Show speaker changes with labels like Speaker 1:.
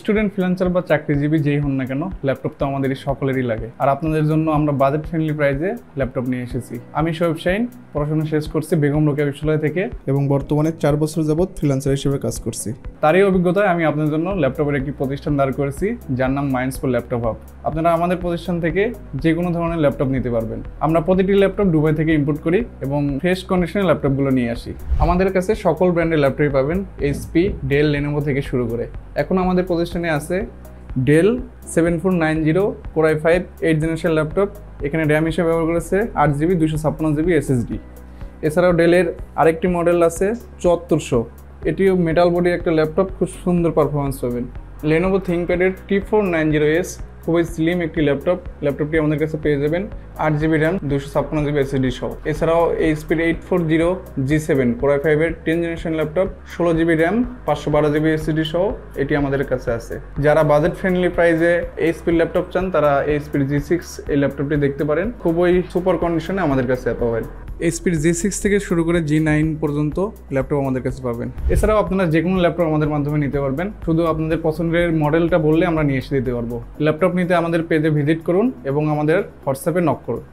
Speaker 1: Student freelancer বা চাকরিজীবী যেই হন না কেন, ল্যাপটপ তো আমাদেরই সকলেরই লাগে। আর আপনাদের জন্য আমরা বাজেট ফ্রেন্ডলি প্রাইসে ল্যাপটপ নিয়ে এসেছি। আমি শোয়েব শাহিন, পড়াশোনা শেষ করছি বেগম রোকেয়া বিশ্ববিদ্যালয় থেকে
Speaker 2: এবং বর্তমানে 4 বছর যাবৎ ফ্রিল্যান্সার হিসেবে কাজ করছি।
Speaker 1: তারই অভিজ্ঞতায় আমি আপনাদের জন্য ল্যাপটপের একটি প্রতিষ্ঠান দাঁড় করেছি, যার নাম মাইন্ডসফুল ল্যাপটপ হাব। আপনারা আমাদের প্রতিষ্ঠান থেকে যে কোনো ধরনের ল্যাপটপ নিতে পারবেন। আমরা প্রতিটি ল্যাপটপ দুবাই থেকে ইম্পোর্ট করি এবং ফ্রেশ কন্ডিশনের ল্যাপটপগুলো নিয়ে আসি। আমাদের কাছে সকল ব্র্যান্ডের ল্যাপটপই পাবেন, এইচপি, ডেল, লেনোভো থেকে শুরু করে। এখন আমাদের প্রতিষ্ঠানে আছে Dell 7490 Core i5 8th generation laptop. এখানে র্যাম হিসেবে ব্যবহার করেছে 8GB 256GB SSD। এছাড়াও ডেলের আরেকটি মডেল আছে 7400, এটিও মেটাল বডির একটা ল্যাপটপ, খুব সুন্দর পারফরমেন্স পাবেন। লেনোভো থিংকপ্যাডের T490S খুবই স্লিম একটি ল্যাপটপ। ল্যাপটপটি আমাদের কাছে পেয়ে যাবেন 8GB র্যাম 256GB SSD সহ। এছাড়াও এইচপির 840G7 Core i5 এর 10th generation laptop 16GB RAM 512GB SSD সহ এটি আমাদের কাছে আছে। যারা বাজেট ফ্রেন্ডলি প্রাইসে এইচপির ল্যাপটপ চান তারা এইচপির G6 এই ল্যাপটপটি দেখতে পারেন, খুবই সুপার কন্ডিশনে আমাদের কাছে পাবেন। এইচপির G6 থেকে শুরু করে G9 পর্যন্ত ল্যাপটপ আমাদের কাছে পাবেন। এছাড়াও আপনারা যে কোনো ল্যাপটপ আমাদের মাধ্যমে নিতে পারবেন, শুধু আপনাদের পছন্দের মডেলটা বললে আমরা নিয়ে এসে দিতে পারবো। ল্যাপটপ নিতে আমাদের পেজে ভিজিট করুন এবং আমাদের হোয়াটসঅ্যাপে নক করুন।